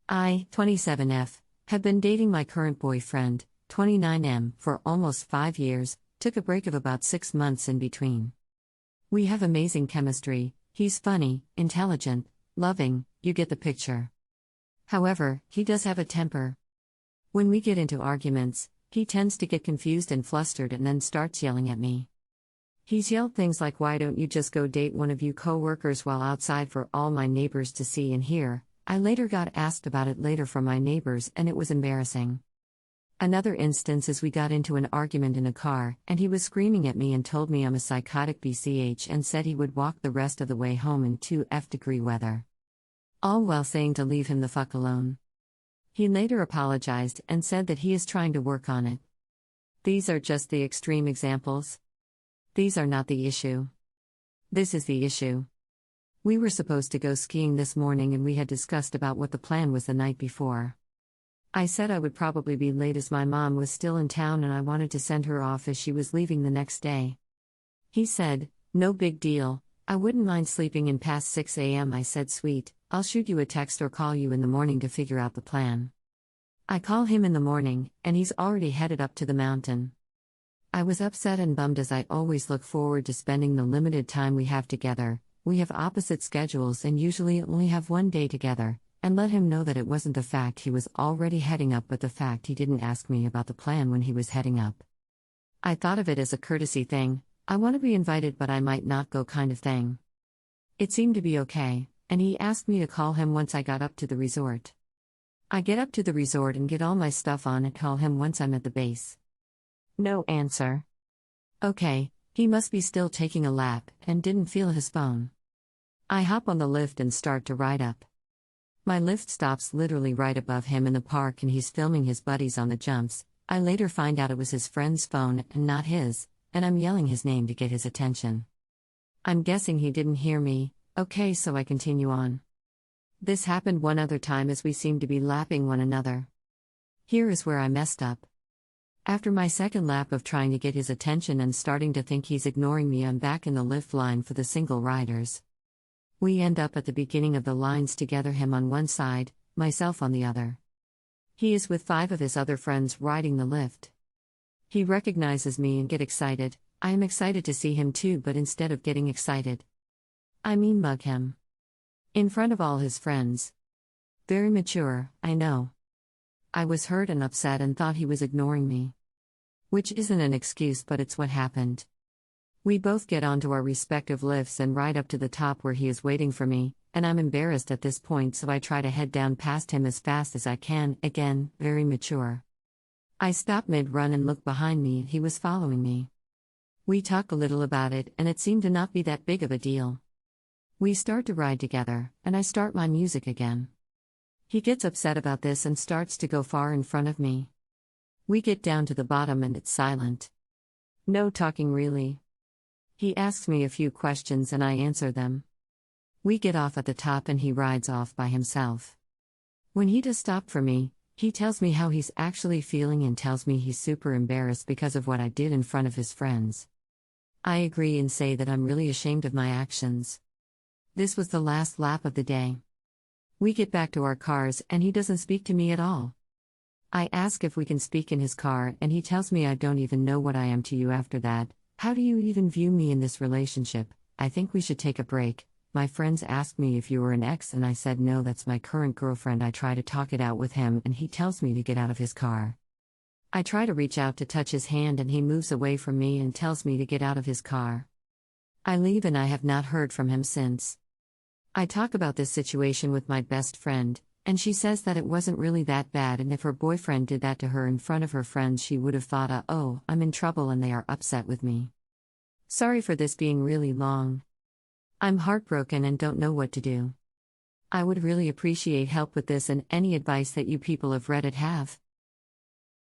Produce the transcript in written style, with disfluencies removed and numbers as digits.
I, 27F, have been dating my current boyfriend, 29M, for almost 5 years, took a break of about 6 months in between. We have amazing chemistry, he's funny, intelligent, loving, you get the picture. However, he does have a temper. When we get into arguments, he tends to get confused and flustered and then starts yelling at me. He's yelled things like, "Why don't you just go date one of you co-workers while outside for all my neighbors to see and hear?" I later got asked about it later from my neighbors and it was embarrassing. Another instance is we got into an argument in a car and he was screaming at me and told me I'm a psychotic BCH and said he would walk the rest of the way home in 2 degree weather. All while saying to leave him the fuck alone. He later apologized and said that he is trying to work on it. These are just the extreme examples. These are not the issue. This is the issue. We were supposed to go skiing this morning and we had discussed about what the plan was the night before. I said I would probably be late as my mom was still in town and I wanted to send her off as she was leaving the next day. He said, "No big deal, I wouldn't mind sleeping in past 6 a.m. I said, "Sweet, I'll shoot you a text or call you in the morning to figure out the plan." I call him in the morning, and he's already headed up to the mountain. I was upset and bummed as I always look forward to spending the limited time we have together. We have opposite schedules and usually only have one day together, and let him know that it wasn't the fact he was already heading up but the fact he didn't ask me about the plan when he was heading up. I thought of it as a courtesy thing, I want to be invited but I might not go kind of thing. It seemed to be okay, and he asked me to call him once I got up to the resort. I get up to the resort and get all my stuff on and call him once I'm at the base. No answer. Okay, he must be still taking a lap and didn't feel his phone. I hop on the lift and start to ride up. My lift stops literally right above him in the park and he's filming his buddies on the jumps. I later find out it was his friend's phone and not his, and I'm yelling his name to get his attention. I'm guessing he didn't hear me, okay, so I continue on. This happened one other time as we seemed to be lapping one another. Here is where I messed up. After my second lap of trying to get his attention and starting to think he's ignoring me, I'm back in the lift line for the single riders. We end up at the beginning of the lines together, him on one side, myself on the other. He is with 5 of his other friends riding the lift. He recognizes me and get excited. I am excited to see him too, but instead of getting excited, I mug him. In front of all his friends. Very mature, I know. I was hurt and upset and thought he was ignoring me. Which isn't an excuse, but it's what happened. We both get onto our respective lifts and ride up to the top where he is waiting for me, and I'm embarrassed at this point, so I try to head down past him as fast as I can, again, very mature. I stop mid-run and look behind me and he was following me. We talk a little about it and it seemed to not be that big of a deal. We start to ride together, and I start my music again. He gets upset about this and starts to go far in front of me. We get down to the bottom and it's silent. No talking really. He asks me a few questions and I answer them. We get off at the top and he rides off by himself. When he does stop for me, he tells me how he's actually feeling and tells me he's super embarrassed because of what I did in front of his friends. I agree and say that I'm really ashamed of my actions. This was the last lap of the day. We get back to our cars and he doesn't speak to me at all. I ask if we can speak in his car and he tells me, "I don't even know what I am to you after that. How do you even view me in this relationship? I think we should take a break. My friends asked me if you were an ex and I said no, that's my current girlfriend." I try to talk it out with him and he tells me to get out of his car. I try to reach out to touch his hand and he moves away from me and tells me to get out of his car. I leave and I have not heard from him since. I talk about this situation with my best friend, and she says that it wasn't really that bad, and if her boyfriend did that to her in front of her friends she would have thought, "Oh, I'm in trouble and they are upset with me." Sorry for this being really long. I'm heartbroken and don't know what to do. I would really appreciate help with this and any advice that you people of Reddit have.